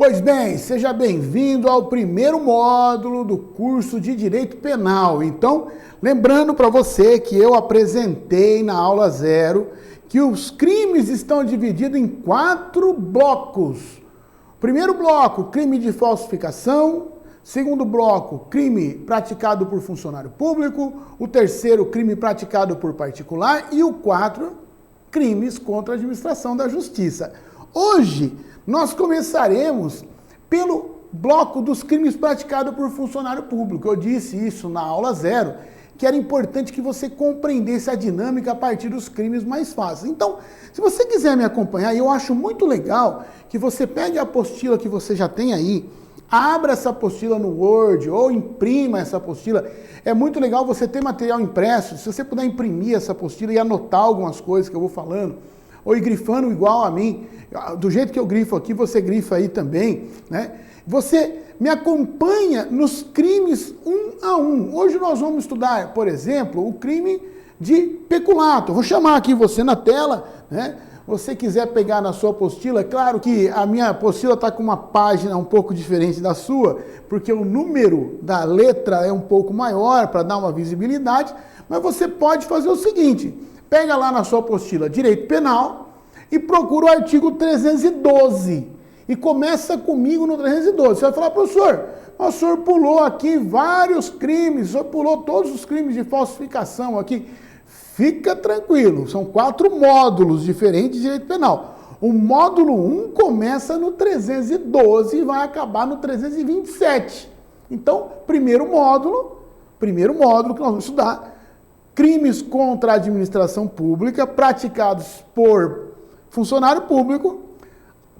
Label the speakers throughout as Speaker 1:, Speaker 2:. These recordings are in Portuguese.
Speaker 1: Pois bem, seja bem-vindo ao primeiro módulo do curso de Direito Penal. Então, lembrando para você que eu apresentei na aula 0 que os crimes estão divididos em 4 blocos. Primeiro bloco, crime de falsificação. Segundo bloco, crime praticado por funcionário público. O terceiro, crime praticado por particular. E o 4, crimes contra a administração da justiça. Hoje, nós começaremos pelo bloco dos crimes praticados por funcionário público. Eu disse isso na aula 0, que era importante que você compreendesse a dinâmica a partir dos crimes mais fáceis. Então, se você quiser me acompanhar, eu acho muito legal que você pegue a apostila que você já tem aí, abra essa apostila no Word ou imprima essa apostila. É muito legal você ter material impresso. Se você puder imprimir essa apostila e anotar algumas coisas que eu vou falando, ou ir grifando igual a mim, do jeito que eu grifo aqui, você grifa aí também, né? Você me acompanha nos crimes um a um. Hoje nós vamos estudar, por exemplo, o crime de peculato. Vou chamar aqui você na tela, né? Você quiser pegar na sua apostila, claro que a minha apostila está com uma página um pouco diferente da sua, porque o número da letra é um pouco maior para dar uma visibilidade, mas você pode fazer o seguinte: pega lá na sua apostila Direito Penal e procura o artigo 312 e começa comigo no 312. Você vai falar, professor, o senhor pulou aqui vários crimes, o senhor pulou todos os crimes de falsificação aqui. Fica tranquilo, são 4 módulos diferentes de direito penal. O módulo 1 começa no 312 e vai acabar no 327. Então, primeiro módulo que nós vamos estudar, crimes contra a administração pública praticados por funcionário público,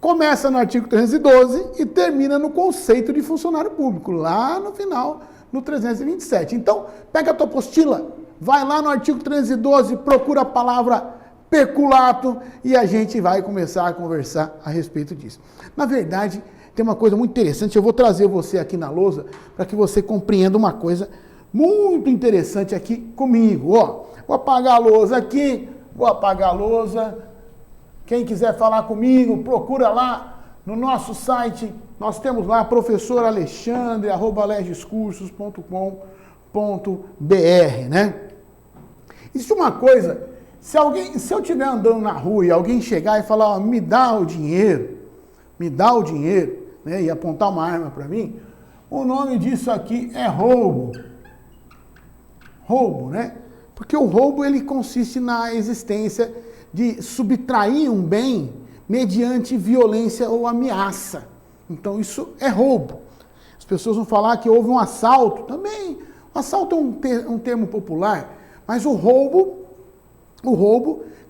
Speaker 1: começa no artigo 312 e termina no conceito de funcionário público, lá no final, no 327. Então, pega a tua apostila, vai lá no artigo 312, procura a palavra peculato e a gente vai começar a conversar a respeito disso. Na verdade, tem uma coisa muito interessante, eu vou trazer você aqui na lousa para que você compreenda uma coisa muito interessante aqui comigo. Ó, vou apagar a lousa aqui, vou apagar a lousa. Quem quiser falar comigo, procura lá no nosso site. Nós temos lá professoralexandre@legiscursos.com.br, né? Existe uma coisa, se eu estiver andando na rua e alguém chegar e falar, ó, me dá o dinheiro, né, e apontar uma arma para mim, o nome disso aqui é roubo. Roubo, né? Porque o roubo, ele consiste na existência de subtrair um bem mediante violência ou ameaça. Então, isso é roubo. As pessoas vão falar que houve um assalto. Também, assalto é um termo popular, mas o roubo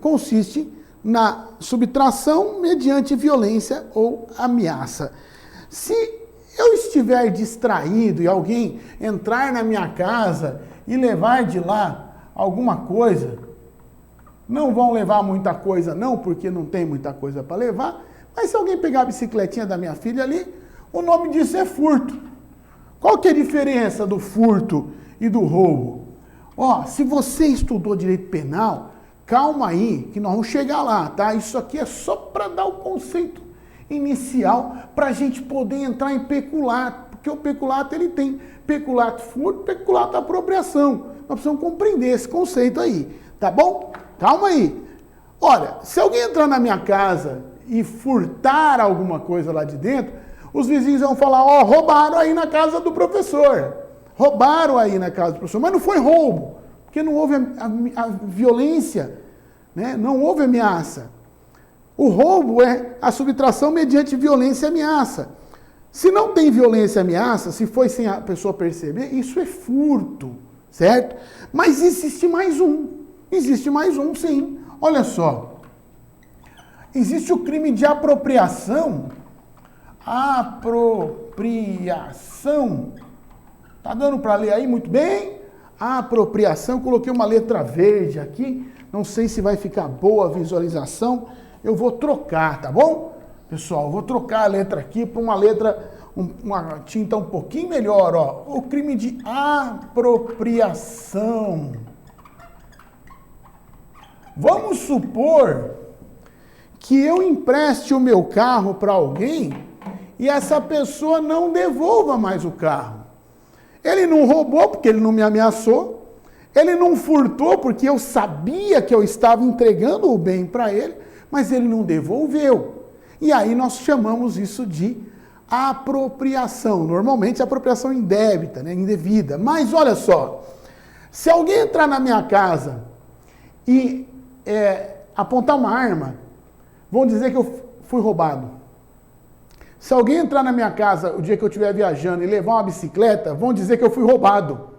Speaker 1: consiste na subtração mediante violência ou ameaça. Se eu estiver distraído e alguém entrar na minha casa e levar de lá alguma coisa, não vão levar muita coisa não, porque não tem muita coisa para levar, mas se alguém pegar a bicicletinha da minha filha ali, o nome disso é furto. Qual que é a diferença do furto e do roubo? Ó, se você estudou direito penal, calma aí, que nós vamos chegar lá, tá? Isso aqui é só para dar o conceito inicial para a gente poder entrar em peculato, porque o peculato ele tem peculato furto, peculato apropriação. Nós precisamos compreender esse conceito aí, tá bom? Calma aí. Olha, se alguém entrar na minha casa e furtar alguma coisa lá de dentro, os vizinhos vão falar, ó, roubaram aí na casa do professor. Roubaram aí na casa do professor, mas não foi roubo, porque não houve a violência, né? Não houve ameaça. O roubo é a subtração mediante violência e ameaça. Se não tem violência e ameaça, se foi sem a pessoa perceber, isso é furto, certo? Mas existe mais um, sim. Olha só, existe o crime de apropriação. Apropriação. Tá dando para ler aí muito bem? Apropriação, coloquei uma letra verde aqui, não sei se vai ficar boa a visualização, eu vou trocar, tá bom? Pessoal, eu vou trocar a letra aqui para uma letra, uma tinta um pouquinho melhor, ó. O crime de apropriação. Vamos supor que eu empreste o meu carro para alguém e essa pessoa não devolva mais o carro. Ele não roubou porque ele não me ameaçou, ele não furtou porque eu sabia que eu estava entregando o bem para ele, mas ele não devolveu. E aí nós chamamos isso de apropriação. Normalmente apropriação indébita, né? Indevida. Mas olha só, se alguém entrar na minha casa e apontar uma arma, vão dizer que eu fui roubado. Se alguém entrar na minha casa o dia que eu estiver viajando e levar uma bicicleta, vão dizer que eu fui roubado.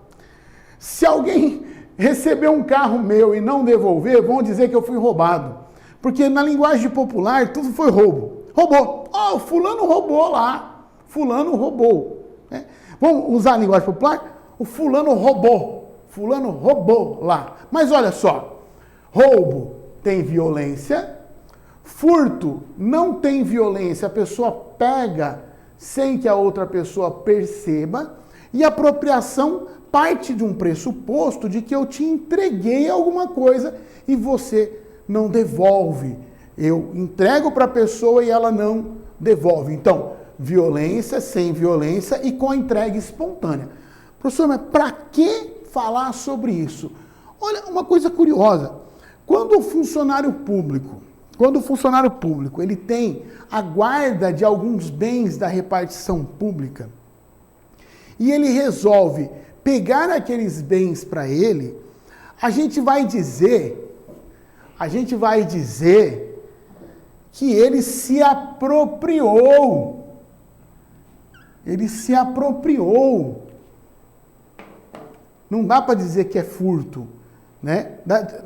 Speaker 1: Se alguém receber um carro meu e não devolver, vão dizer que eu fui roubado. Porque na linguagem popular, tudo foi roubo. Roubou. Oh, fulano roubou lá. Fulano roubou. Né? Vamos usar a linguagem popular? O fulano roubou. Fulano roubou lá. Mas olha só, roubo tem violência, furto não tem violência, a pessoa pega sem que a outra pessoa perceba, e apropriação parte de um pressuposto de que eu te entreguei alguma coisa e você não devolve. Eu entrego para a pessoa e ela não devolve. Então, violência, sem violência e com a entrega espontânea. Professor, mas para que falar sobre isso? Olha, uma coisa curiosa. Quando o funcionário público ele tem a guarda de alguns bens da repartição pública e ele resolve pegar aqueles bens para ele, a gente vai dizer que ele se apropriou. Ele se apropriou. Não dá para dizer que é furto, né?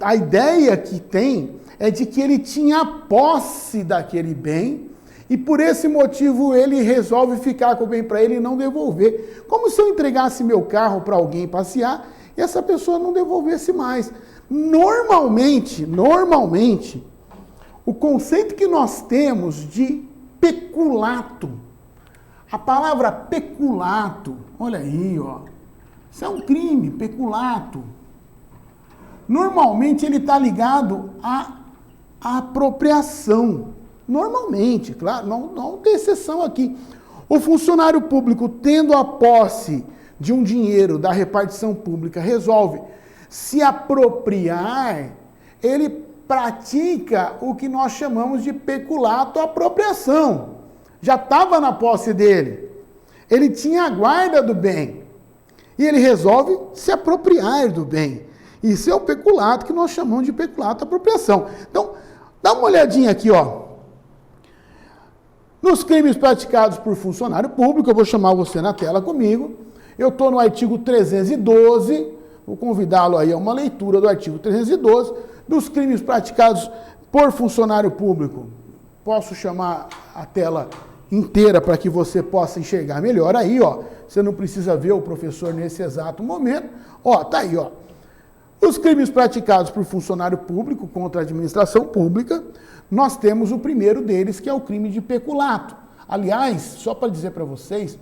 Speaker 1: A ideia que tem é de que ele tinha posse daquele bem e por esse motivo ele resolve ficar com o bem para ele e não devolver. Como se eu entregasse meu carro para alguém passear e essa pessoa não devolvesse mais. Normalmente, o conceito que nós temos de peculato, a palavra peculato, olha aí, ó, isso é um crime, peculato. Normalmente ele está ligado à apropriação. Normalmente, claro, não tem exceção aqui. O funcionário público, tendo a posse de um dinheiro da repartição pública, resolve se apropriar, ele pratica o que nós chamamos de peculato, apropriação. Já estava na posse dele. Ele tinha a guarda do bem. E ele resolve se apropriar do bem. Isso é o peculato que nós chamamos de peculato, apropriação. Então, dá uma olhadinha aqui, ó. Nos crimes praticados por funcionário público, eu vou chamar você na tela comigo. Eu estou no artigo 312, vou convidá-lo aí a uma leitura do artigo 312, dos crimes praticados por funcionário público. Posso chamar a tela inteira para que você possa enxergar melhor aí, ó. Você não precisa ver o professor nesse exato momento. Ó, tá aí, ó. Os crimes praticados por funcionário público contra a administração pública, nós temos o primeiro deles, que é o crime de peculato. Aliás, só para dizer para vocês,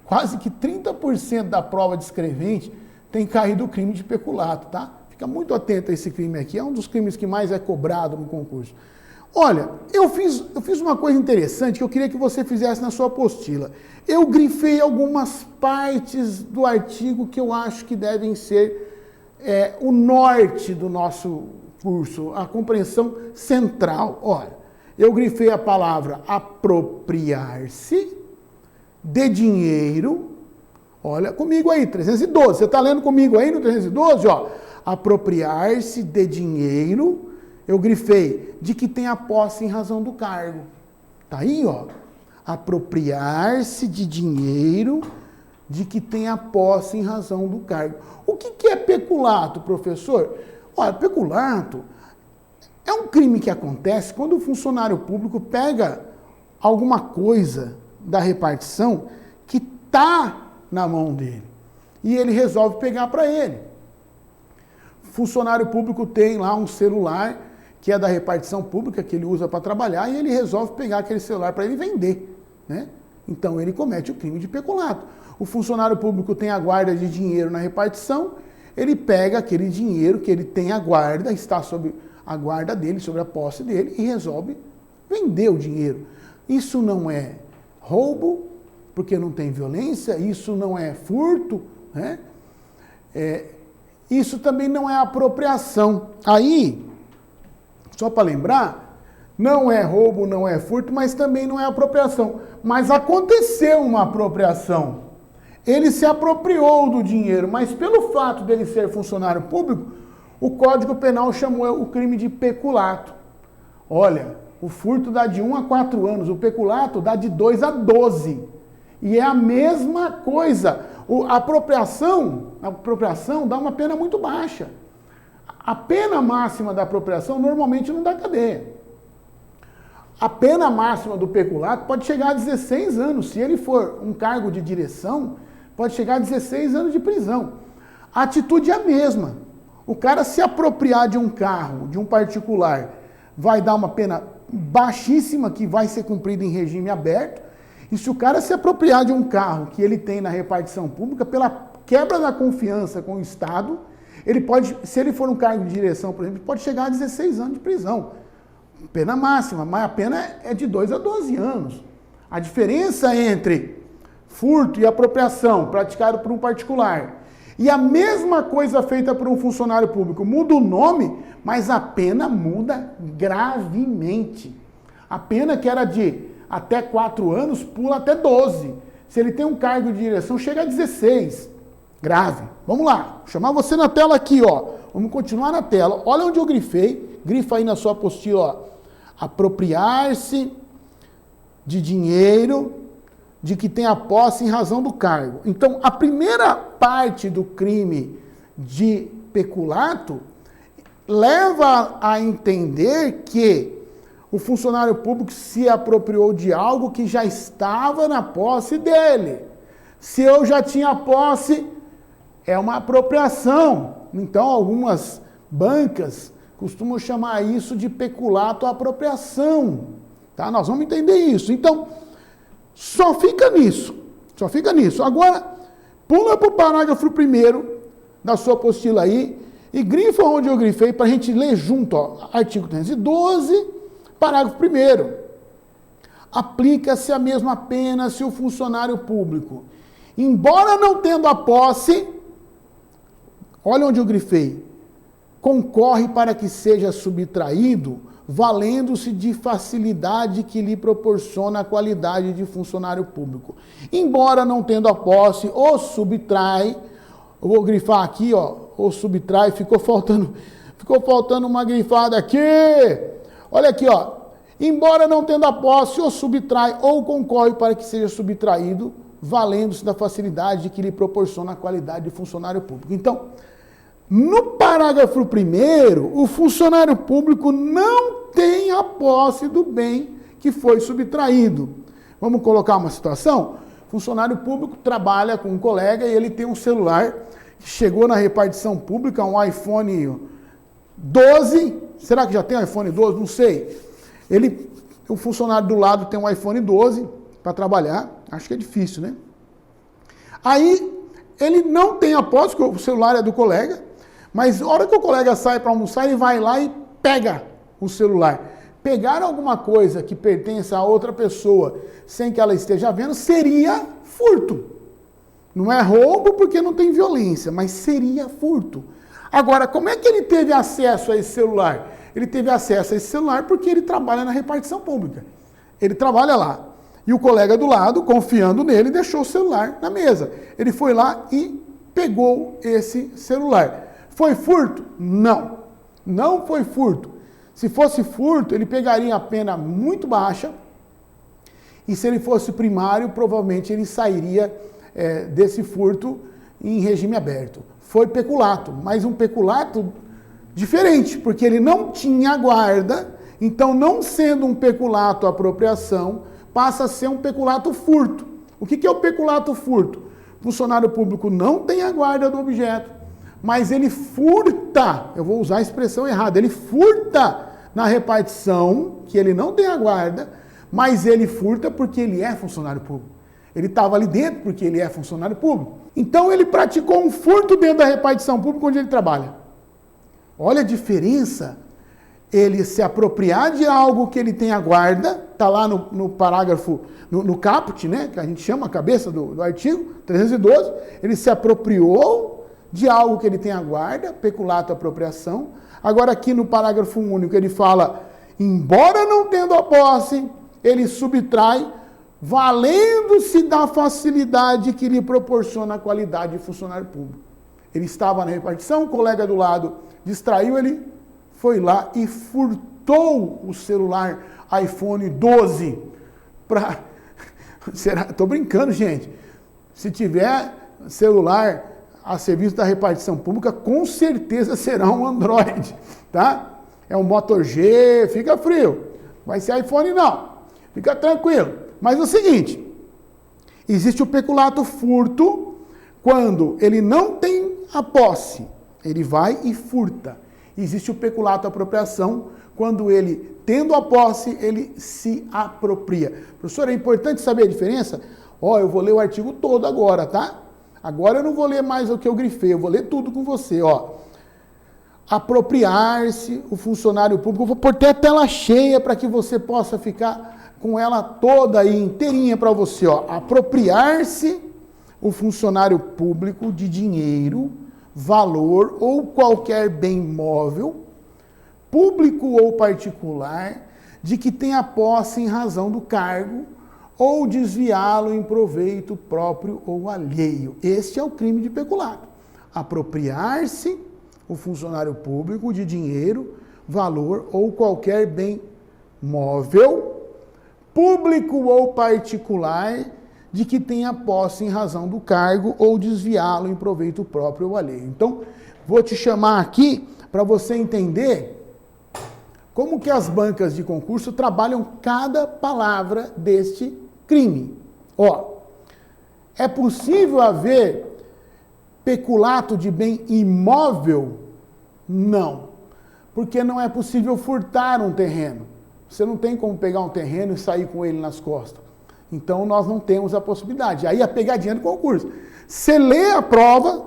Speaker 1: quase que 30% da prova descrevente tem caído o crime de peculato, tá? Fica muito atento a esse crime aqui, é um dos crimes que mais é cobrado no concurso. Olha, eu fiz uma coisa interessante que eu queria que você fizesse na sua apostila. Eu grifei algumas partes do artigo que eu acho que devem ser o norte do nosso curso, a compreensão central. Olha, eu grifei a palavra apropriar-se de dinheiro. Olha comigo aí, 312. Você está lendo comigo aí no 312? Ó, apropriar-se de dinheiro. Eu grifei de que tem a posse em razão do cargo. Tá aí, ó. Apropriar-se de dinheiro de que tem a posse em razão do cargo. O que é peculato, professor? Olha, peculato é um crime que acontece quando o funcionário público pega alguma coisa da repartição que está na mão dele e ele resolve pegar para ele. O funcionário público tem lá um celular que é da repartição pública, que ele usa para trabalhar, e ele resolve pegar aquele celular para ele vender, né? Então ele comete o crime de peculato. O funcionário público tem a guarda de dinheiro na repartição, ele pega aquele dinheiro que ele tem a guarda, está sob a guarda dele, sobre a posse dele, e resolve vender o dinheiro. Isso não é roubo, porque não tem violência, isso não é furto, né? Isso também não é apropriação. Aí, só para lembrar, não é roubo, não é furto, mas também não é apropriação. Mas aconteceu uma apropriação. Ele se apropriou do dinheiro, mas pelo fato dele ser funcionário público, o Código Penal chamou o crime de peculato. Olha, o furto dá de 1 a 4 anos, o peculato dá de 2 a 12. E é a mesma coisa. A apropriação dá uma pena muito baixa. A pena máxima da apropriação normalmente não dá cadeia. A pena máxima do peculato pode chegar a 16 anos. Se ele for um cargo de direção, pode chegar a 16 anos de prisão. A atitude é a mesma. O cara se apropriar de um carro, de um particular, vai dar uma pena baixíssima que vai ser cumprida em regime aberto. E se o cara se apropriar de um carro que ele tem na repartição pública, pela quebra da confiança com o Estado, ele pode, se ele for um cargo de direção, por exemplo, pode chegar a 16 anos de prisão. Pena máxima, mas a pena é de 2 a 12 anos. A diferença entre furto e apropriação praticado por um particular e a mesma coisa feita por um funcionário público, muda o nome, mas a pena muda gravemente. A pena que era de até 4 anos, pula até 12. Se ele tem um cargo de direção, chega a 16. Grave. Vamos lá. Vou chamar você na tela aqui, ó. Vamos continuar na tela. Olha onde eu grifei. Grifa aí na sua apostila, ó. Apropriar-se de dinheiro de que tem a posse em razão do cargo. Então, a primeira parte do crime de peculato leva a entender que o funcionário público se apropriou de algo que já estava na posse dele. Se eu já tinha posse, é uma apropriação. Então, algumas bancas costumam chamar isso de peculato à apropriação. Tá? Nós vamos entender isso. Então, só fica nisso. Só fica nisso. Agora, pula para o parágrafo 1º da sua apostila aí e grifa onde eu grifei para a gente ler junto. Ó. Artigo 312, parágrafo 1º. Aplica-se a mesma pena se o funcionário público, embora não tendo a posse, olha onde eu grifei, concorre para que seja subtraído, valendo-se de facilidade que lhe proporciona a qualidade de funcionário público. Embora não tendo a posse, ou subtrai, eu vou grifar aqui, ó, ou subtrai, ficou faltando uma grifada aqui. Olha aqui, ó. Embora não tendo a posse, ou subtrai, ou concorre para que seja subtraído, valendo-se da facilidade que lhe proporciona a qualidade de funcionário público. Então, no parágrafo 1º, o funcionário público não tem a posse do bem que foi subtraído. Vamos colocar uma situação? O funcionário público trabalha com um colega e ele tem um celular que chegou na repartição pública, um iPhone 12. Será que já tem um iPhone 12? Não sei. O funcionário do lado tem um iPhone 12 para trabalhar. Acho que é difícil, né? Aí, ele não tem a posse, porque o celular é do colega, mas na hora que o colega sai para almoçar, ele vai lá e pega o celular. Pegar alguma coisa que pertence a outra pessoa sem que ela esteja vendo seria furto. Não é roubo porque não tem violência, mas seria furto. Agora, como é que ele teve acesso a esse celular? Ele teve acesso a esse celular porque ele trabalha na repartição pública. Ele trabalha lá. E o colega do lado, confiando nele, deixou o celular na mesa. Ele foi lá e pegou esse celular. Foi furto? Não. Não foi furto. Se fosse furto, ele pegaria a pena muito baixa. E se ele fosse primário, provavelmente ele sairia desse furto em regime aberto. Foi peculato, mas um peculato diferente, porque ele não tinha guarda. Então, não sendo um peculato apropriação, passa a ser um peculato furto. O que é o peculato furto? O funcionário público não tem a guarda do objeto, mas ele furta, eu vou usar a expressão errada, ele furta na repartição, que ele não tem a guarda, mas ele furta porque ele é funcionário público. Ele estava ali dentro porque ele é funcionário público. Então ele praticou um furto dentro da repartição pública onde ele trabalha. Olha a diferença ele se apropriar de algo que ele tem a guarda, está lá no parágrafo, no caput, né, que a gente chama a cabeça do artigo 312, ele se apropriou de algo que ele tem a guarda, peculato, apropriação. Agora aqui no parágrafo único ele fala, embora não tendo a posse, ele subtrai, valendo-se da facilidade que lhe proporciona a qualidade de funcionário público. Ele estava na repartição, o colega do lado distraiu, ele foi lá e furtou o celular iPhone 12 para... Tô brincando, gente. Se tiver celular a serviço da repartição pública, com certeza será um Android, tá? É um Moto G, fica frio. Vai ser iPhone não, fica tranquilo. Mas é o seguinte, existe o peculato furto, quando ele não tem a posse, ele vai e furta. Existe o peculato apropriação, quando ele, tendo a posse, ele se apropria. Professor, é importante saber a diferença? Eu vou ler o artigo todo agora, tá? Agora eu não vou ler mais o que eu grifei, eu vou ler tudo com você, Apropriar-se, o funcionário público, eu vou pôr até a tela cheia para que você possa ficar com ela toda aí, inteirinha para você, Apropriar-se, o funcionário público de dinheiro, valor ou qualquer bem móvel, público ou particular, de que tenha posse em razão do cargo, ou desviá-lo em proveito próprio ou alheio. Este é o crime de peculato. Apropriar-se, o funcionário público, de dinheiro, valor ou qualquer bem móvel, público ou particular, de que tenha posse em razão do cargo ou desviá-lo em proveito próprio ou alheio. Então, vou te chamar aqui para você entender como que as bancas de concurso trabalham cada palavra deste crime. É possível haver peculato de bem imóvel? Não, porque não é possível furtar um terreno. Você não tem como pegar um terreno e sair com ele nas costas. Então, nós não temos a possibilidade. Aí, a pegadinha do concurso. Você lê a prova,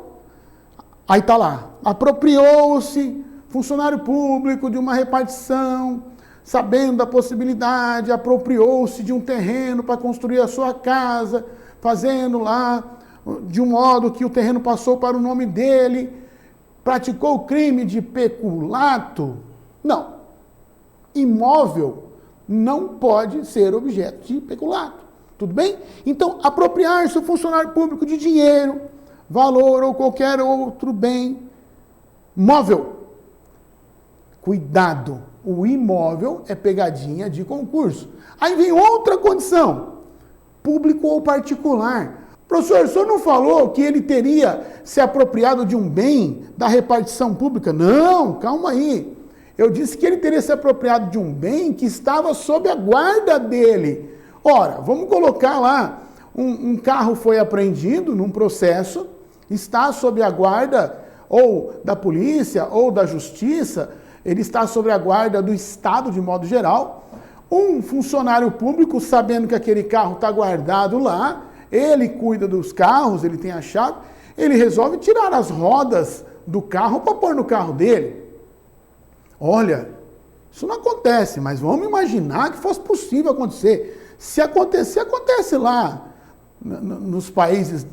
Speaker 1: aí está lá. Apropriou-se funcionário público de uma repartição, sabendo da possibilidade, apropriou-se de um terreno para construir a sua casa, fazendo lá, de um modo que o terreno passou para o nome dele, praticou o crime de peculato. Não. Imóvel não pode ser objeto de peculato. Tudo bem? Então, apropriar-se o funcionário público de dinheiro, valor ou qualquer outro bem móvel. Cuidado, o imóvel é pegadinha de concurso. Aí vem outra condição, público ou particular. Professor, o senhor não falou que ele teria se apropriado de um bem da repartição pública? Não, calma aí. Eu disse que ele teria se apropriado de um bem que estava sob a guarda dele. Ora, vamos colocar lá, um carro foi apreendido num processo, está sob a guarda ou da polícia ou da justiça, ele está sob a guarda do Estado de modo geral. Um funcionário público, sabendo que aquele carro está guardado lá, ele cuida dos carros, ele tem a chave, ele resolve tirar as rodas do carro para pôr no carro dele. Olha, isso não acontece, mas vamos imaginar que fosse possível acontecer. Se acontecer, acontece lá, nos países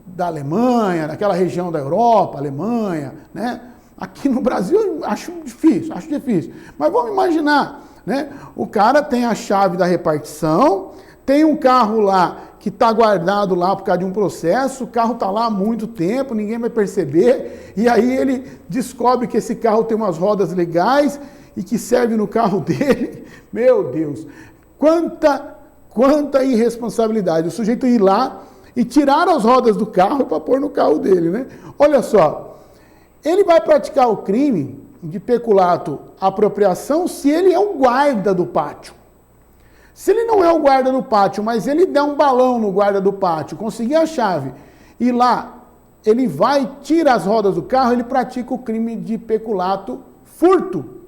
Speaker 1: da Alemanha, naquela região da Europa, Alemanha, né? Aqui no Brasil eu acho difícil. Mas vamos imaginar, né? O cara tem a chave da repartição, tem um carro lá que está guardado lá por causa de um processo, o carro está lá há muito tempo, ninguém vai perceber, e aí ele descobre que esse carro tem umas rodas legais e que serve no carro dele. Meu Deus, quanta irresponsabilidade. O sujeito ir lá e tirar as rodas do carro para pôr no carro dele, né? Olha só, ele vai praticar o crime de peculato apropriação se ele é o guarda do pátio. Se ele não é o guarda do pátio, mas ele der um balão no guarda do pátio, conseguir a chave, e lá ele vai, tira as rodas do carro, ele pratica o crime de peculato furto.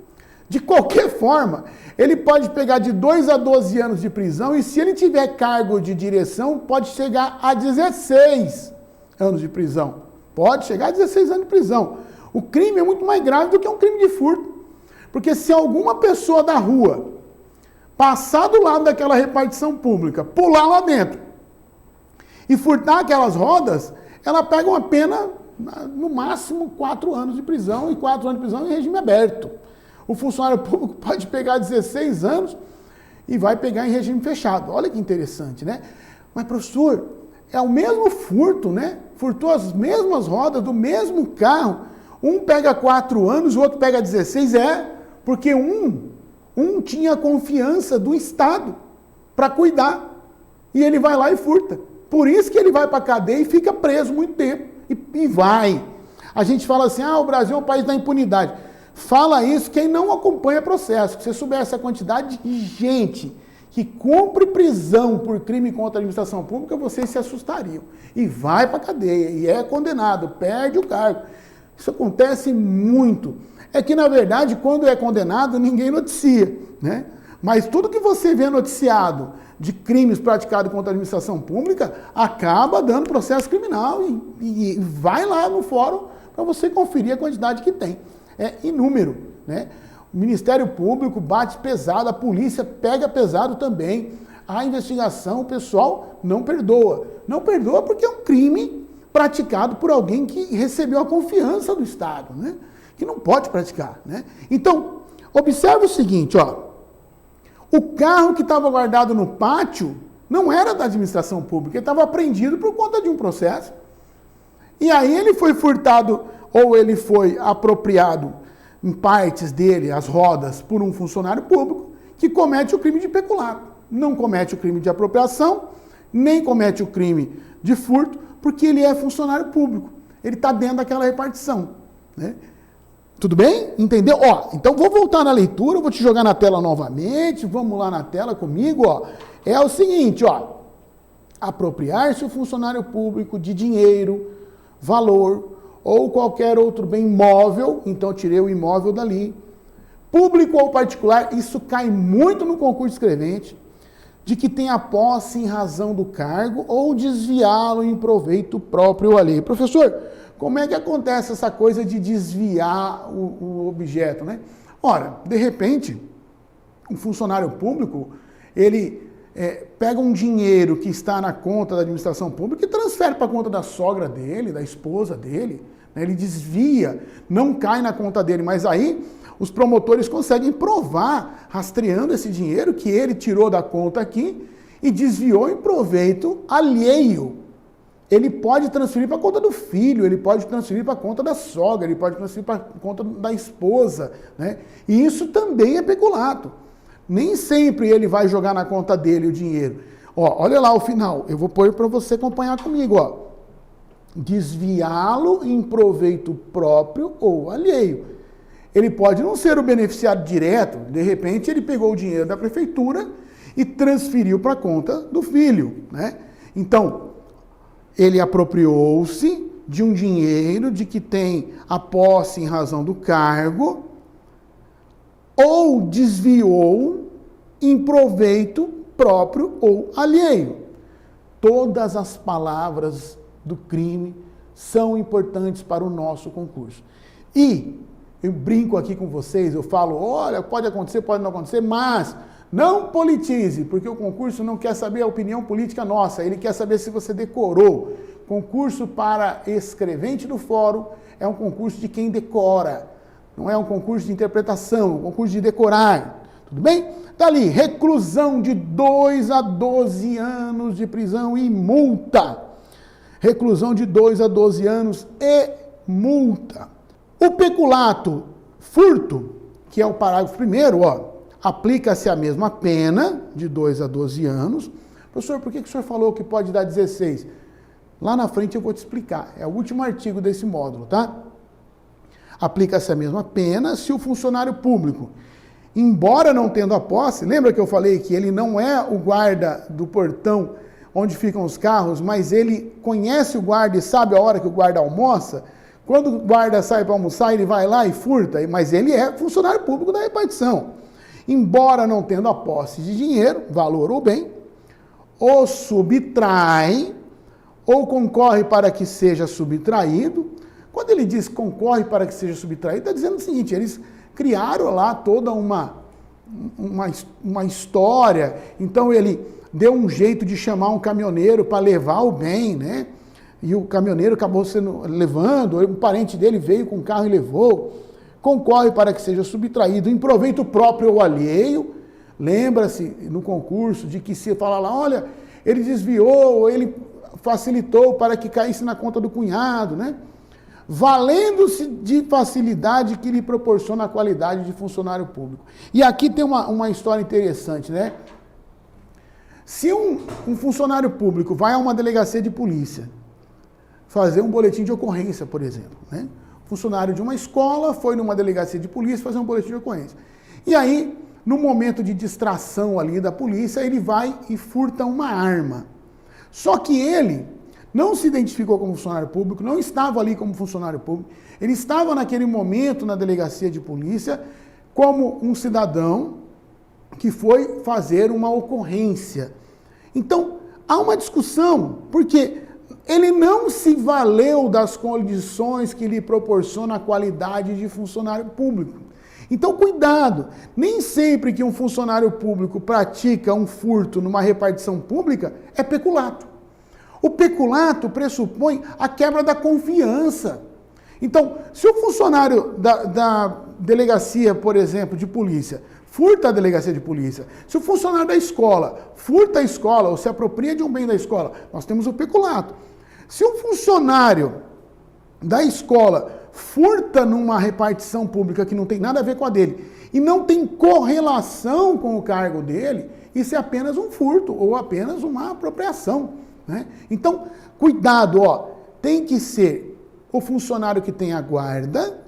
Speaker 1: De qualquer forma, ele pode pegar de 2 a 12 anos de prisão, e se ele tiver cargo de direção, pode chegar a 16 anos de prisão. Pode chegar a 16 anos de prisão. O crime é muito mais grave do que um crime de furto. Porque se alguma pessoa da rua passar do lado daquela repartição pública, pular lá dentro e furtar aquelas rodas, ela pega uma pena, no máximo, 4 anos de prisão, e 4 anos de prisão em regime aberto. O funcionário público pode pegar 16 anos e vai pegar em regime fechado. Olha que interessante, né? Mas, professor, é o mesmo furto, né? Furtou as mesmas rodas do mesmo carro. Um pega 4 anos, o outro pega 16. Porque um tinha confiança do Estado para cuidar. E ele vai lá e furta. Por isso que ele vai para a cadeia e fica preso muito tempo. E vai. A gente fala assim, o Brasil é um país da impunidade. Fala isso quem não acompanha processo. Se você soubesse a quantidade de gente que cumpre prisão por crime contra a administração pública, vocês se assustariam. E vai para a cadeia, e é condenado, perde o cargo. Isso acontece muito. É que, na verdade, quando é condenado, ninguém noticia, né? Mas tudo que você vê noticiado de crimes praticados contra a administração pública, acaba dando processo criminal e vai lá no fórum para você conferir a quantidade que tem. É inúmero, né? O Ministério Público bate pesado, a polícia pega pesado também. A investigação, o pessoal não perdoa. Não perdoa porque é um crime praticado por alguém que recebeu a confiança do Estado, né? Que não pode praticar, né? Então, observe o seguinte, ó. O carro que estava guardado no pátio não era da administração pública, ele estava apreendido por conta de um processo. E aí ele foi furtado ou ele foi apropriado em partes dele, as rodas, por um funcionário público que comete o crime de peculato. Não comete o crime de apropriação, nem comete o crime de furto, porque ele é funcionário público. Ele está dentro daquela repartição, né? Tudo bem? Entendeu? Ó, então vou voltar na leitura, vou te jogar na tela novamente, vamos lá na tela comigo, ó. É o seguinte, ó. Apropriar-se o funcionário público de dinheiro, valor ou qualquer outro bem móvel, então eu tirei o imóvel dali, público ou particular, isso cai muito no concurso de escrevente, de que tenha posse em razão do cargo ou desviá-lo em proveito próprio ou alheio. Professor, como é que acontece essa coisa de desviar o objeto, né? Ora, de repente, um funcionário público, ele pega um dinheiro que está na conta da administração pública e transfere para a conta da sogra dele, da esposa dele, né? Ele desvia, não cai na conta dele, mas aí os promotores conseguem provar, rastreando esse dinheiro que ele tirou da conta aqui e desviou em proveito alheio. Ele pode transferir para a conta do filho, ele pode transferir para a conta da sogra, ele pode transferir para a conta da esposa, né? E isso também é peculato. Nem sempre ele vai jogar na conta dele o dinheiro. Ó, olha lá o final, eu vou pôr para você acompanhar comigo, ó. Desviá-lo em proveito próprio ou alheio. Ele pode não ser o beneficiário direto, de repente ele pegou o dinheiro da prefeitura e transferiu para a conta do filho, né? Então, ele apropriou-se de um dinheiro de que tem a posse em razão do cargo ou desviou em proveito próprio ou alheio. Todas as palavras do crime são importantes para o nosso concurso. E eu brinco aqui com vocês, eu falo, olha, pode acontecer, pode não acontecer, mas não politize, porque o concurso não quer saber a opinião política nossa, ele quer saber se você decorou. Concurso para escrevente do fórum é um concurso de quem decora, não é um concurso de interpretação, é um concurso de decorar. Tudo bem? Tá ali, reclusão de 2 a 12 anos de prisão e multa. Reclusão de 2 a 12 anos e multa. O peculato, furto, que é o parágrafo 1º, ó, aplica-se a mesma pena, de 2 a 12 anos. Professor, por que o senhor falou que pode dar 16? Lá na frente eu vou te explicar. É o último artigo desse módulo, tá? Aplica-se a mesma pena se o funcionário público, embora não tendo a posse, lembra que eu falei que ele não é o guarda do portão onde ficam os carros, mas ele conhece o guarda e sabe a hora que o guarda almoça? Quando o guarda sai para almoçar, ele vai lá e furta, mas ele é funcionário público da repartição. Embora não tendo a posse de dinheiro, valor ou bem, ou subtrai, ou concorre para que seja subtraído. Quando ele diz concorre para que seja subtraído, está dizendo o seguinte, eles criaram lá toda uma história. Então ele deu um jeito de chamar um caminhoneiro para levar o bem, né? E o caminhoneiro acabou levando, um parente dele veio com o carro e levou. Concorre para que seja subtraído em proveito próprio ou alheio. Lembra-se no concurso de que se falar lá, olha, ele desviou, ele facilitou para que caísse na conta do cunhado, né? Valendo-se de facilidade que lhe proporciona a qualidade de funcionário público. E aqui tem uma história interessante, né? Se um funcionário público vai a uma delegacia de polícia fazer um boletim de ocorrência, por exemplo, né? Funcionário de uma escola foi numa delegacia de polícia fazer um boletim de ocorrência. E aí, no momento de distração ali da polícia, ele vai e furta uma arma. Só que ele não se identificou como funcionário público, não estava ali como funcionário público, ele estava naquele momento na delegacia de polícia como um cidadão que foi fazer uma ocorrência. Então, há uma discussão, porque ele não se valeu das condições que lhe proporciona a qualidade de funcionário público. Então, cuidado, nem sempre que um funcionário público pratica um furto numa repartição pública é peculato. O peculato pressupõe a quebra da confiança. Então, se o funcionário da delegacia, por exemplo, de polícia, furta a delegacia de polícia, se o funcionário da escola furta a escola ou se apropria de um bem da escola, nós temos o peculato. Se um funcionário da escola furta numa repartição pública que não tem nada a ver com a dele e não tem correlação com o cargo dele, isso é apenas um furto ou apenas uma apropriação, né? Então, cuidado, ó, tem que ser o funcionário que tem a guarda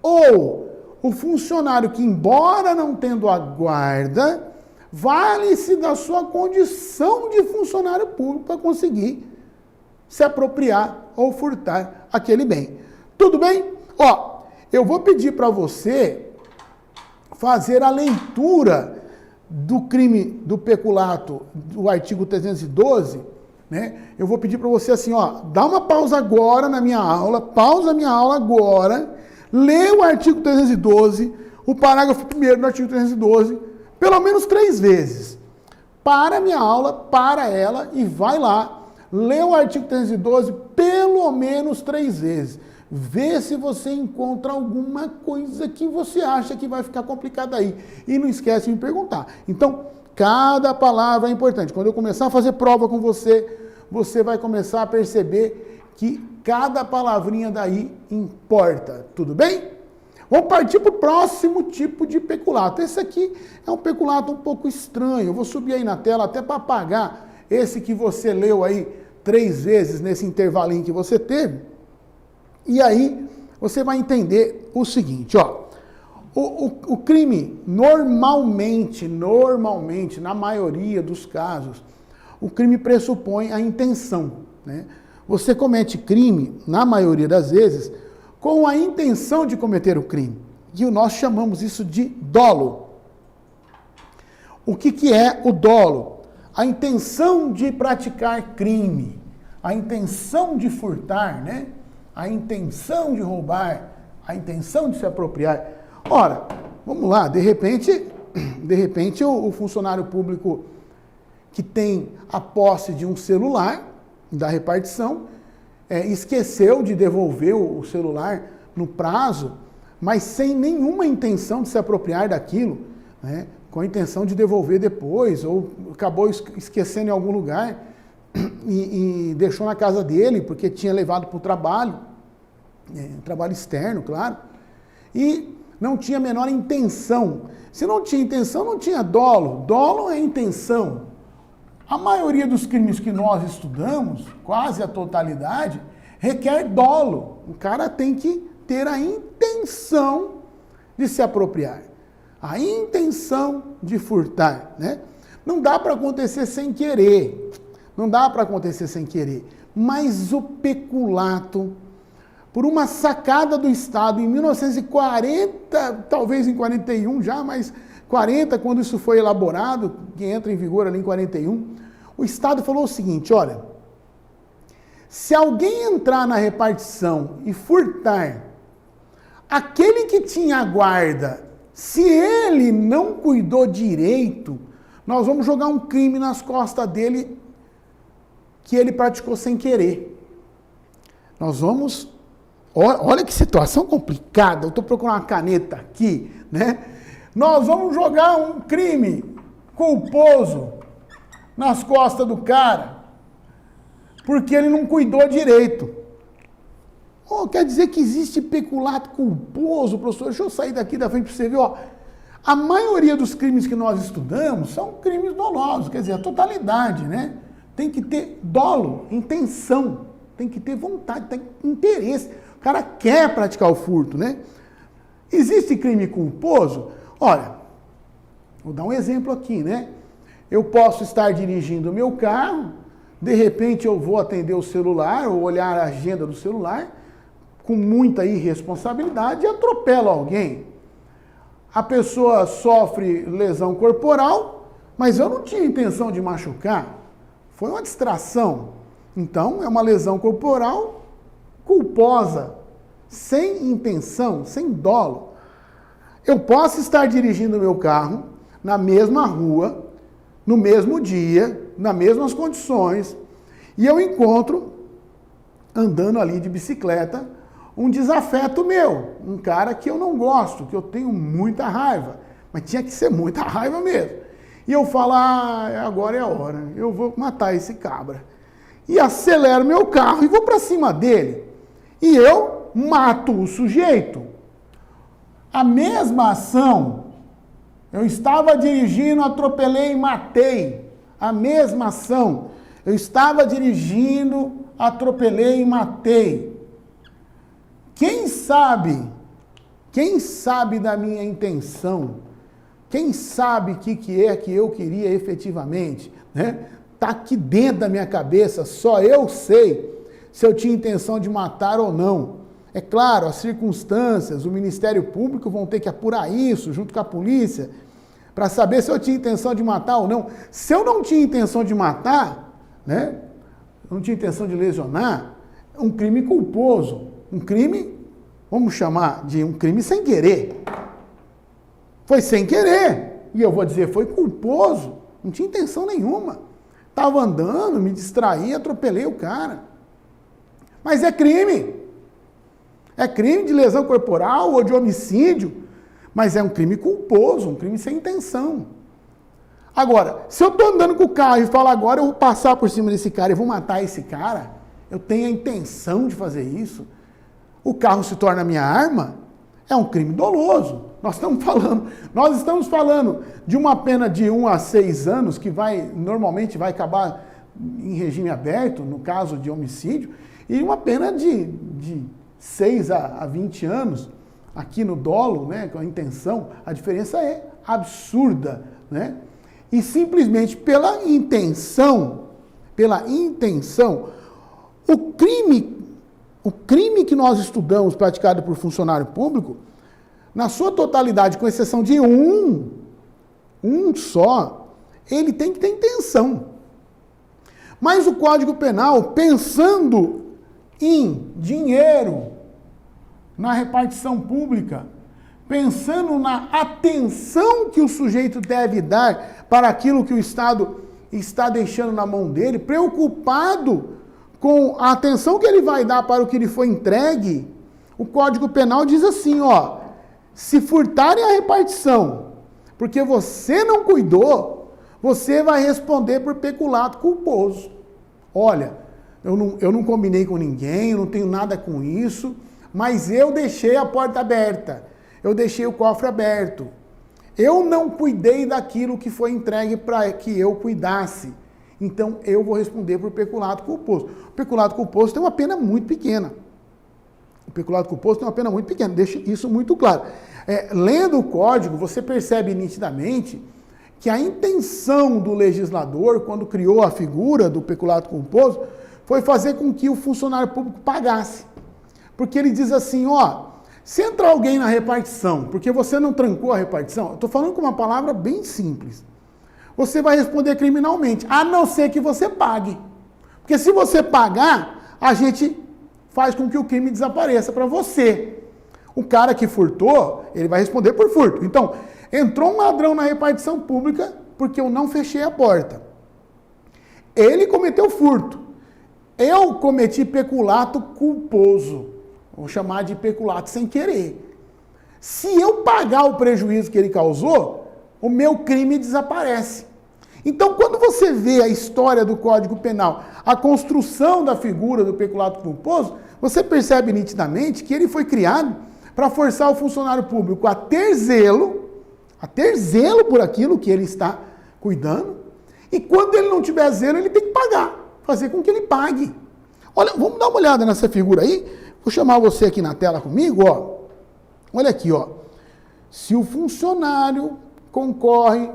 Speaker 1: ou o funcionário que, embora não tendo a guarda, vale-se da sua condição de funcionário público para conseguir se apropriar ou furtar aquele bem. Tudo bem? Ó, eu vou pedir para você fazer a leitura do crime do peculato do artigo 312, né? Eu vou pedir para você assim, ó, dá uma pausa agora na minha aula, pausa a minha aula agora, lê o artigo 312, o parágrafo 1º do artigo 312, pelo menos 3 vezes. Para a minha aula, para ela e vai lá, lê o artigo 312 pelo menos 3 vezes. Vê se você encontra alguma coisa que você acha que vai ficar complicada aí. E não esquece de me perguntar. Então, cada palavra é importante. Quando eu começar a fazer prova com você, você vai começar a perceber que cada palavrinha daí importa. Tudo bem? Vamos partir para o próximo tipo de peculato. Esse aqui é um peculato um pouco estranho. Eu vou subir aí na tela até para apagar esse que você leu aí 3 vezes nesse intervalinho que você teve. E aí você vai entender o seguinte, ó. O crime, normalmente, na maioria dos casos, o crime pressupõe a intenção, né? Você comete crime, na maioria das vezes, com a intenção de cometer o crime. E nós chamamos isso de dolo. O que é o dolo? A intenção de praticar crime, a intenção de furtar, né? A intenção de roubar, a intenção de se apropriar. Ora, vamos lá, de repente o funcionário público que tem a posse de um celular da repartição, esqueceu de devolver o celular no prazo, mas sem nenhuma intenção de se apropriar daquilo, né? Com a intenção de devolver depois, ou acabou esquecendo em algum lugar e deixou na casa dele, porque tinha levado para o trabalho, trabalho externo, claro, e não tinha a menor intenção. Se não tinha intenção, não tinha dolo. Dolo é intenção. A maioria dos crimes que nós estudamos, quase a totalidade, requer dolo. O cara tem que ter a intenção de se apropriar, a intenção de furtar, né? Não dá para acontecer sem querer. Não dá para acontecer sem querer. Mas o peculato, por uma sacada do Estado em 1940, talvez em 41 já, mas 40, quando isso foi elaborado, que entra em vigor ali em 41, o Estado falou o seguinte, olha, se alguém entrar na repartição e furtar aquele que tinha a guarda, se ele não cuidou direito, nós vamos jogar um crime nas costas dele que ele praticou sem querer. Nós vamos... Olha que situação complicada. Eu estou procurando uma caneta aqui, né? Nós vamos jogar um crime culposo nas costas do cara porque ele não cuidou direito. Quer dizer que existe peculato culposo, professor? Deixa eu sair daqui da frente para você ver. A maioria dos crimes que nós estudamos são crimes dolosos, quer dizer, a totalidade, né? Tem que ter dolo, intenção, tem que ter vontade, tem interesse. O cara quer praticar o furto, né? Existe crime culposo? Olha, vou dar um exemplo aqui, né? Eu posso estar dirigindo o meu carro, de repente eu vou atender o celular ou olhar a agenda do celular com muita irresponsabilidade e atropelo alguém. A pessoa sofre lesão corporal, mas eu não tinha intenção de machucar. Foi uma distração. Então, é uma lesão corporal culposa, sem intenção, sem dolo. Eu posso estar dirigindo o meu carro na mesma rua, no mesmo dia, nas mesmas condições, e eu encontro, andando ali de bicicleta, um desafeto meu, um cara que eu não gosto, que eu tenho muita raiva, mas tinha que ser muita raiva mesmo. E eu falo, agora é a hora, eu vou matar esse cabra. E acelero meu carro e vou para cima dele. E eu mato o sujeito. A mesma ação, eu estava dirigindo, atropelei e matei. A mesma ação, eu estava dirigindo, atropelei e matei. Quem sabe da minha intenção? Quem sabe o que é que eu queria efetivamente? Né? Tá aqui dentro da minha cabeça, só eu sei se eu tinha intenção de matar ou não. É claro, as circunstâncias, o Ministério Público vão ter que apurar isso junto com a polícia para saber se eu tinha intenção de matar ou não. Se eu não tinha intenção de matar, né? Não tinha intenção de lesionar, é um crime culposo. Um crime, vamos chamar de um crime sem querer. Foi sem querer. E eu vou dizer, foi culposo. Não tinha intenção nenhuma. Estava andando, me distraí, atropelei o cara. Mas é crime. É crime de lesão corporal ou de homicídio. Mas é um crime culposo, um crime sem intenção. Agora, se eu estou andando com o carro e falo agora eu vou passar por cima desse cara e vou matar esse cara, eu tenho a intenção de fazer isso, o carro se torna minha arma, é um crime doloso. Nós estamos falando de uma pena de 1 a 6 anos, que normalmente vai acabar em regime aberto, no caso de homicídio, e uma pena de 6 a 20 anos, aqui no dolo, né, com a intenção, a diferença é absurda, né? E simplesmente pela intenção, o crime que nós estudamos praticado por funcionário público, na sua totalidade, com exceção de um só, ele tem que ter intenção. Mas o Código Penal, pensando em dinheiro, na repartição pública, pensando na atenção que o sujeito deve dar para aquilo que o Estado está deixando na mão dele, preocupado com a atenção que ele vai dar para o que lhe foi entregue, o Código Penal diz assim, se furtarem a repartição, porque você não cuidou, você vai responder por peculato culposo. Olha, eu não combinei com ninguém, eu não tenho nada com isso, mas eu deixei a porta aberta, eu deixei o cofre aberto. Eu não cuidei daquilo que foi entregue para que eu cuidasse. Então, eu vou responder por peculato culposo. O peculato culposo tem uma pena muito pequena. Deixa isso muito claro. Lendo o código, você percebe nitidamente que a intenção do legislador, quando criou a figura do peculato culposo, foi fazer com que o funcionário público pagasse. Porque ele diz assim, se entrar alguém na repartição, porque você não trancou a repartição, eu estou falando com uma palavra bem simples, você vai responder criminalmente, a não ser que você pague. Porque se você pagar, a gente faz com que o crime desapareça para você. O cara que furtou, ele vai responder por furto. Então, entrou um ladrão na repartição pública porque eu não fechei a porta. Ele cometeu furto. Eu cometi peculato culposo. Vou chamar de peculato sem querer. Se eu pagar o prejuízo que ele causou, o meu crime desaparece. Então, quando você vê a história do Código Penal, a construção da figura do peculato culposo, você percebe nitidamente que ele foi criado para forçar o funcionário público a ter zelo por aquilo que ele está cuidando, e quando ele não tiver zelo, ele tem que pagar, fazer com que ele pague. Olha, vamos dar uma olhada nessa figura aí. Vou chamar você aqui na tela comigo, ó. Olha aqui, ó. Se o funcionário concorre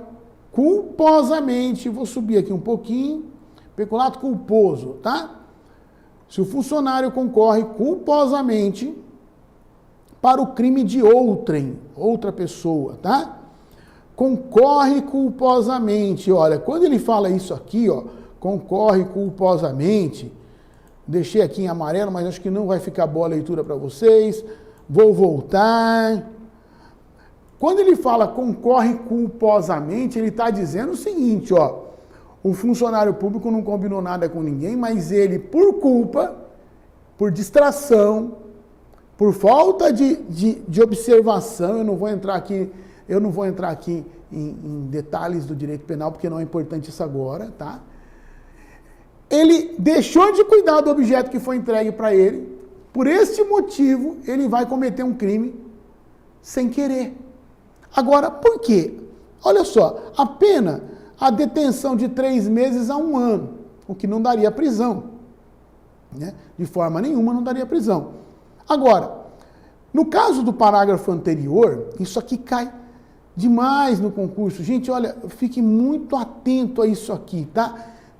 Speaker 1: culposamente, vou subir aqui um pouquinho, peculato culposo, tá? Se o funcionário concorre culposamente para o crime de outrem, outra pessoa, tá? Concorre culposamente. Olha, quando ele fala isso aqui, ó, concorre culposamente, deixei aqui em amarelo, mas acho que não vai ficar boa a leitura para vocês. Vou voltar. Quando ele fala concorre culposamente, ele está dizendo o seguinte, ó, o funcionário público não combinou nada com ninguém, mas ele, por culpa, por distração, por falta de observação, eu não vou entrar aqui em detalhes do direito penal, porque não é importante isso agora, tá? Ele deixou de cuidar do objeto que foi entregue para ele, por este motivo, ele vai cometer um crime sem querer. Agora, por quê? Olha só, a pena, a detenção de 3 meses a 1 ano, o que não daria prisão, né? De forma nenhuma não daria prisão. Agora, no caso do parágrafo anterior, isso aqui cai demais no concurso. Gente, olha, fique muito atento a isso aqui, tá?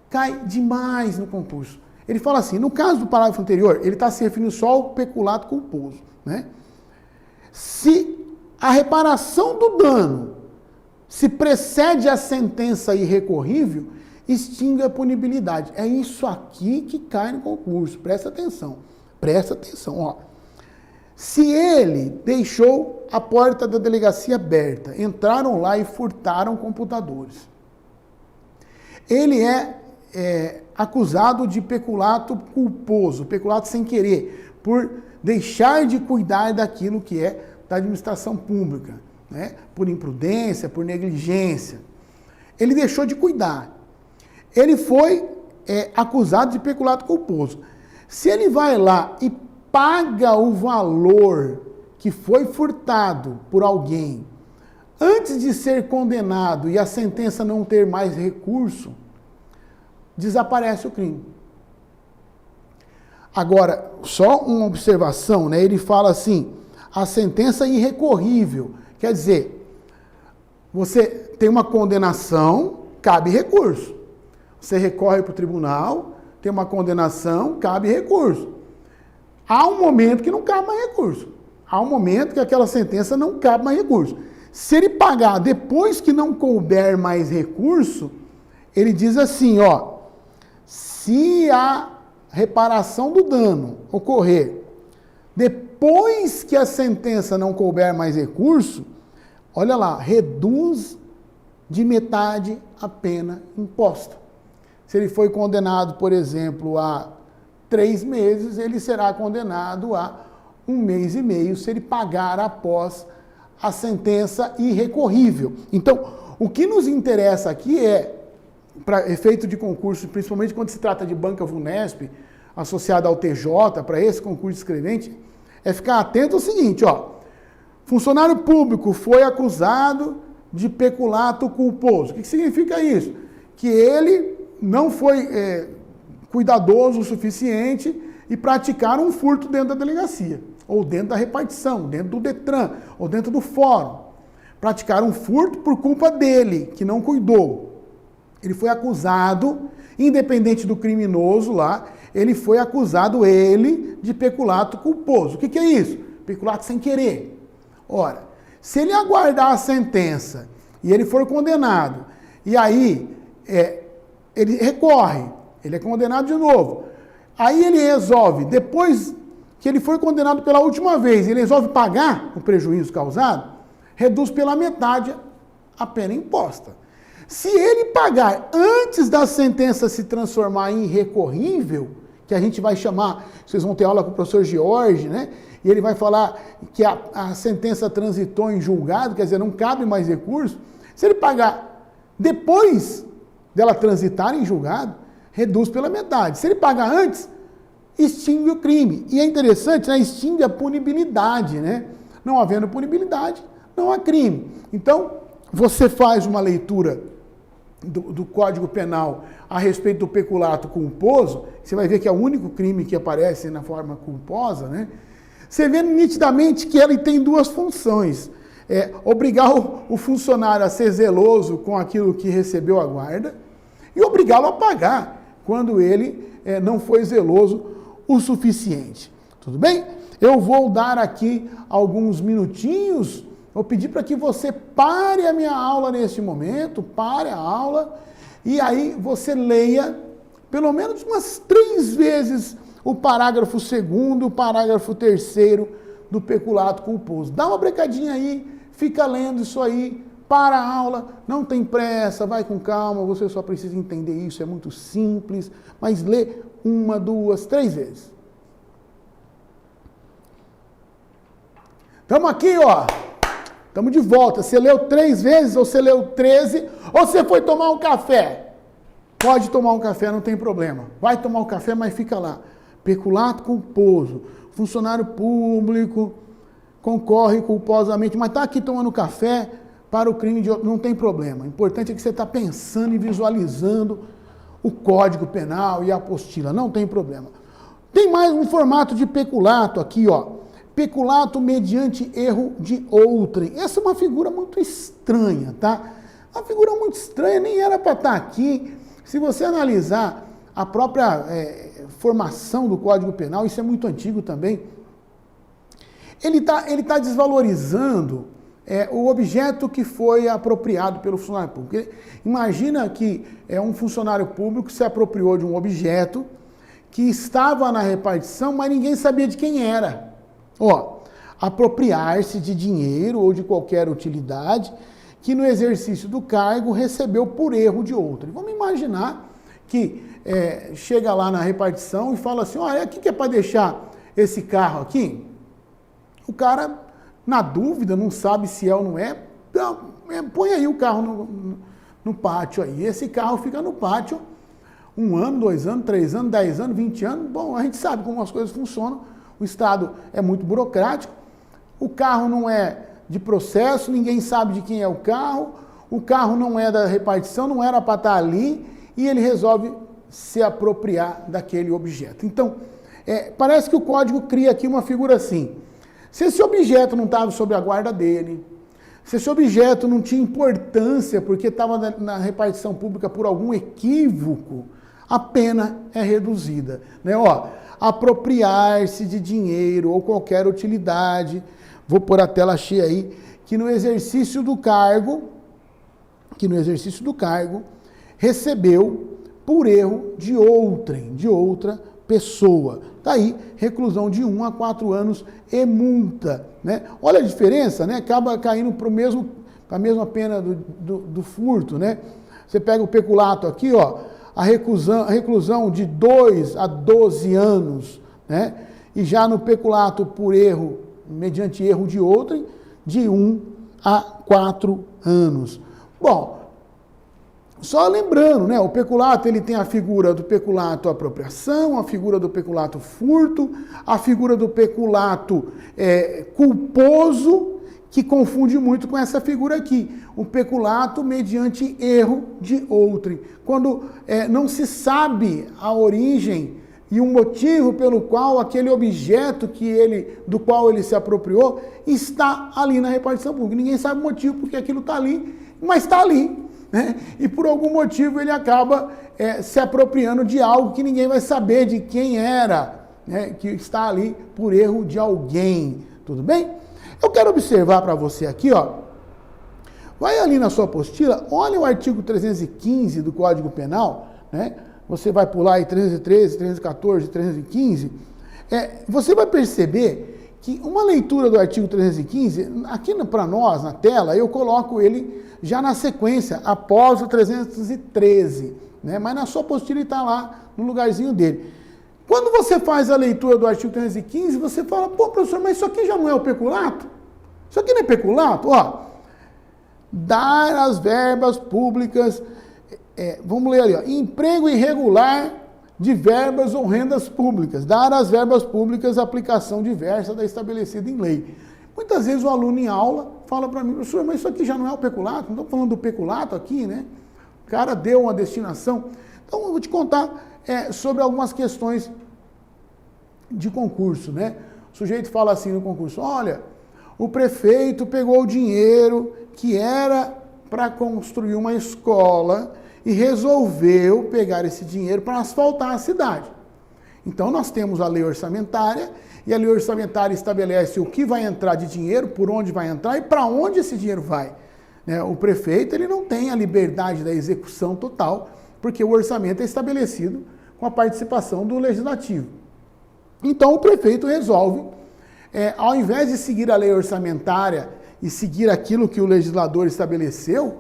Speaker 1: Cai demais no concurso. Ele fala assim, no caso do parágrafo anterior, ele está se referindo só ao peculato culposo, né? Se a reparação do dano se precede a sentença irrecorrível, extingue a punibilidade. É isso aqui que cai no concurso. Presta atenção, ó. Se ele deixou a porta da delegacia aberta, entraram lá e furtaram computadores, ele é acusado de peculato culposo, peculato sem querer, por deixar de cuidar daquilo que é da administração pública, né? Por imprudência, por negligência. Ele deixou de cuidar. Ele foi acusado de peculato culposo. Se ele vai lá e paga o valor que foi furtado por alguém antes de ser condenado e a sentença não ter mais recurso, desaparece o crime. Agora, só uma observação, né? Ele fala assim, a sentença irrecorrível. Quer dizer, você tem uma condenação, cabe recurso. Você recorre para o tribunal, tem uma condenação, cabe recurso. Há um momento que não cabe mais recurso. Há um momento que aquela sentença não cabe mais recurso. Se ele pagar depois que não couber mais recurso, ele diz assim, ó, se a reparação do dano ocorrer depois que a sentença não couber mais recurso, olha lá, reduz de metade a pena imposta. Se ele foi condenado, por exemplo, a 3 meses, ele será condenado a 1 mês e meio, se ele pagar após a sentença irrecorrível. Então, o que nos interessa aqui é, para efeito de concurso, principalmente quando se trata de banca VUNESP, associada ao TJ, para esse concurso de escrevente, é ficar atento ao seguinte, ó, funcionário público foi acusado de peculato culposo. O que significa isso? Que ele não foi cuidadoso o suficiente e praticaram um furto dentro da delegacia, ou dentro da repartição, dentro do Detran, ou dentro do fórum. Praticaram um furto por culpa dele, que não cuidou. Ele foi acusado, independente do criminoso lá, ele foi acusado, de peculato culposo. O que é isso? Peculato sem querer. Ora, se ele aguardar a sentença e ele for condenado, e aí ele recorre, ele é condenado de novo, aí ele resolve, depois que ele foi condenado pela última vez, ele resolve pagar o prejuízo causado, reduz pela metade a pena imposta. Se ele pagar antes da sentença se transformar em irrecorrível, que a gente vai chamar, vocês vão ter aula com o professor George, né? E ele vai falar que a sentença transitou em julgado, quer dizer, não cabe mais recurso. Se ele pagar depois dela transitar em julgado, reduz pela metade. Se ele pagar antes, extingue o crime. E é interessante, né? Extingue a punibilidade, né? Não havendo punibilidade, não há crime. Então, você faz uma leitura do Código Penal a respeito do peculato culposo, você vai ver que é o único crime que aparece na forma culposa, né? Você vê nitidamente que ele tem duas funções. Obrigar o funcionário a ser zeloso com aquilo que recebeu a guarda e obrigá-lo a pagar quando ele não foi zeloso o suficiente. Tudo bem? Eu vou dar aqui alguns minutinhos. Vou pedir para que você pare a minha aula neste momento, pare a aula, e aí você leia pelo menos umas 3 vezes o parágrafo 2º, o parágrafo 3º do peculato culposo. Dá uma brecadinha aí, fica lendo isso aí, para a aula, não tem pressa, vai com calma, você só precisa entender isso, é muito simples, mas lê 1, 2, 3 vezes. Estamos aqui, ó. Estamos de volta. Você leu 3 vezes, ou você leu 13, ou você foi tomar um café. Pode tomar um café, não tem problema. Vai tomar um café, mas fica lá. Peculato culposo. Funcionário público concorre culposamente, mas está aqui tomando café para o crime de outro. Não tem problema. O importante é que você está pensando e visualizando o Código Penal e a apostila. Não tem problema. Tem mais um formato de peculato aqui, ó. Peculato mediante erro de outrem. Essa é uma figura muito estranha, tá? Uma figura muito estranha, nem era para estar aqui. Se você analisar a própria formação do Código Penal, isso é muito antigo também, ele tá desvalorizando o objeto que foi apropriado pelo funcionário público. Imagina que um funcionário público se apropriou de um objeto que estava na repartição, mas ninguém sabia de quem era. Ó, apropriar-se de dinheiro ou de qualquer utilidade que no exercício do cargo recebeu por erro de outro. Vamos imaginar que chega lá na repartição e fala assim, olha, o que é para deixar esse carro aqui? O cara, na dúvida, não sabe se é ou não é, põe aí o carro no pátio aí. Esse carro fica no pátio 1 ano, 2 anos, 3 anos, 10 anos, 20 anos. Bom, a gente sabe como as coisas funcionam. O Estado é muito burocrático, o carro não é de processo, ninguém sabe de quem é o carro não é da repartição, não era para estar ali, e ele resolve se apropriar daquele objeto. Então, parece que o código cria aqui uma figura assim. Se esse objeto não estava sob a guarda dele, se esse objeto não tinha importância porque estava na repartição pública por algum equívoco, a pena é reduzida, né? Ó, apropriar-se de dinheiro ou qualquer utilidade, vou pôr a tela cheia aí, que no exercício do cargo, recebeu por erro de outra pessoa. Tá aí, reclusão de 1 a 4 anos e multa, né? Olha a diferença, né? Acaba caindo para a mesma pena do furto, né? Você pega o peculato aqui, ó, a reclusão de 2 a 12 anos, né? E já no peculato por erro, mediante erro de outrem, de 1 a 4 anos. Bom, só lembrando, né? O peculato, ele tem a figura do peculato apropriação, a figura do peculato furto, a figura do peculato culposo, que confunde muito com essa figura aqui, o peculato mediante erro de outrem. Quando não se sabe a origem e o motivo pelo qual aquele objeto do qual ele se apropriou está ali na repartição pública. Ninguém sabe o motivo porque aquilo está ali, mas está ali, né? E por algum motivo ele acaba se apropriando de algo que ninguém vai saber de quem era, né? Que está ali por erro de alguém. Tudo bem? Eu quero observar para você aqui, ó. Vai ali na sua apostila, olha o artigo 315 do Código Penal, né? Você vai pular aí 313, 314, 315. você vai perceber que uma leitura do artigo 315, aqui para nós, na tela, eu coloco ele já na sequência, após o 313, né? Mas na sua apostila ele está lá no lugarzinho dele. Quando você faz a leitura do artigo 315, você fala, pô, professor, mas isso aqui já não é o peculato? Isso aqui não é peculato? Ó, dar as verbas públicas, vamos ler ali, ó, emprego irregular de verbas ou rendas públicas, dar às verbas públicas aplicação diversa da estabelecida em lei. Muitas vezes o aluno em aula fala para mim, professor, mas isso aqui já não é o peculato? Não estou falando do peculato aqui, né? O cara deu uma destinação. Então eu vou te contar sobre algumas questões de concurso, né? O sujeito fala assim no concurso, olha, o prefeito pegou o dinheiro que era para construir uma escola e resolveu pegar esse dinheiro para asfaltar a cidade. Então nós temos a lei orçamentária, e a lei orçamentária estabelece o que vai entrar de dinheiro, por onde vai entrar e para onde esse dinheiro vai. Né? O prefeito ele não tem a liberdade da execução total, porque o orçamento é estabelecido com a participação do legislativo. Então o prefeito resolve, ao invés de seguir a lei orçamentária e seguir aquilo que o legislador estabeleceu,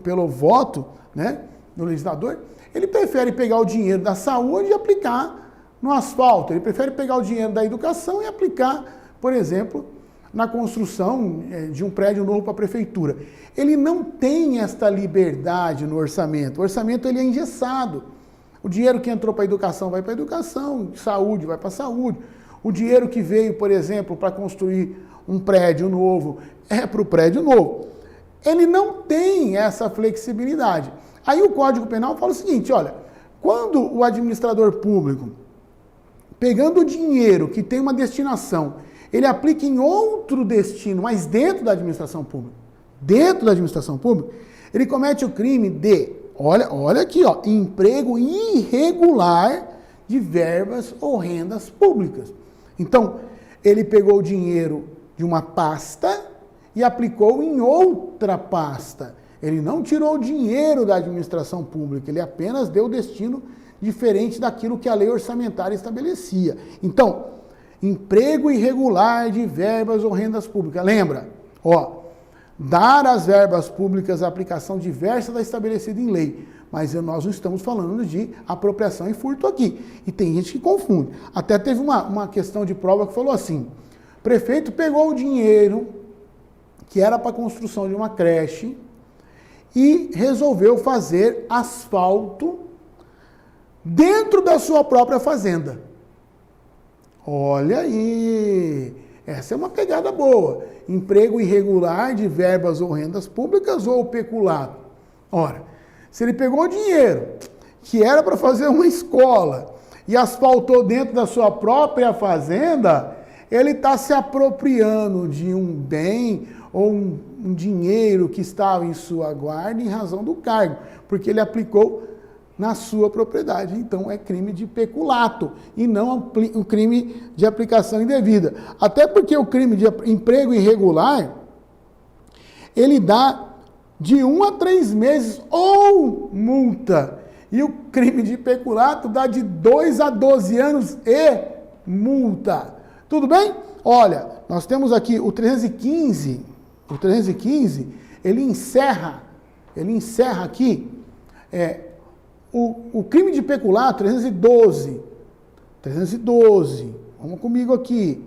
Speaker 1: pelo voto, né, do legislador, ele prefere pegar o dinheiro da saúde e aplicar no asfalto. Ele prefere pegar o dinheiro da educação e aplicar, por exemplo, na construção de um prédio novo para a prefeitura. Ele não tem esta liberdade no orçamento. O orçamento ele é engessado. O dinheiro que entrou para a educação vai para a educação, saúde vai para a saúde. O dinheiro que veio, por exemplo, para construir um prédio novo é para o prédio novo. Ele não tem essa flexibilidade. Aí o Código Penal fala o seguinte, olha, quando o administrador público, pegando o dinheiro que tem uma destinação, ele aplica em outro destino, mas dentro da administração pública, ele comete o crime de, olha aqui, ó, emprego irregular de verbas ou rendas públicas. Então, ele pegou o dinheiro de uma pasta e aplicou em outra pasta. Ele não tirou o dinheiro da administração pública, ele apenas deu destino diferente daquilo que a lei orçamentária estabelecia. Então, emprego irregular de verbas ou rendas públicas. Lembra? Ó, dar às verbas públicas a aplicação diversa da estabelecida em lei. Mas nós não estamos falando de apropriação e furto aqui. E tem gente que confunde. Até teve uma questão de prova que falou assim, o prefeito pegou o dinheiro que era para a construção de uma creche e resolveu fazer asfalto dentro da sua própria fazenda. Olha aí, essa é uma pegada boa. Emprego irregular de verbas ou rendas públicas ou peculato. Ora, se ele pegou o dinheiro que era para fazer uma escola e asfaltou dentro da sua própria fazenda, ele está se apropriando de um bem ou um dinheiro que estava em sua guarda em razão do cargo, porque ele aplicou na sua propriedade. Então é crime de peculato e não um crime de aplicação indevida. Até porque o crime de emprego irregular, ele dá de 1 a 3 meses ou multa. E o crime de peculato dá de 2 a 12 anos e multa. Tudo bem? Olha, nós temos aqui o 315, ele encerra aqui o crime de peculato, 312, vamos comigo aqui,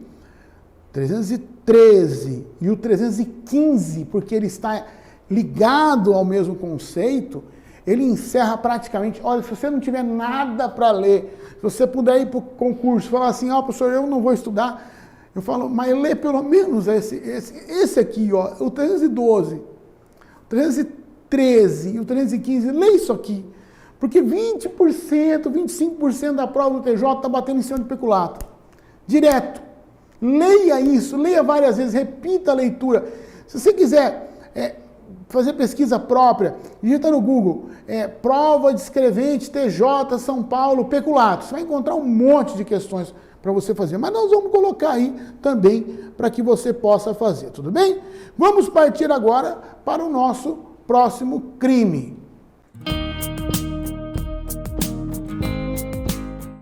Speaker 1: 313 e o 315, porque ele está ligado ao mesmo conceito, ele encerra praticamente, olha, se você não tiver nada para ler, se você puder ir para o concurso, falar assim, professor, eu não vou estudar, eu falo, mas lê pelo menos esse aqui, ó, o 312, o 313 e o 315, lê isso aqui, porque 20%, 25% da prova do TJ está batendo em cima de peculato, direto. Leia isso, leia várias vezes, repita a leitura. Se você quiser fazer pesquisa própria, digita no Google, prova de escrevente TJ São Paulo, peculato. Você vai encontrar um monte de questões para você fazer, mas nós vamos colocar aí também para que você possa fazer, tudo bem? Vamos partir agora para o nosso próximo crime.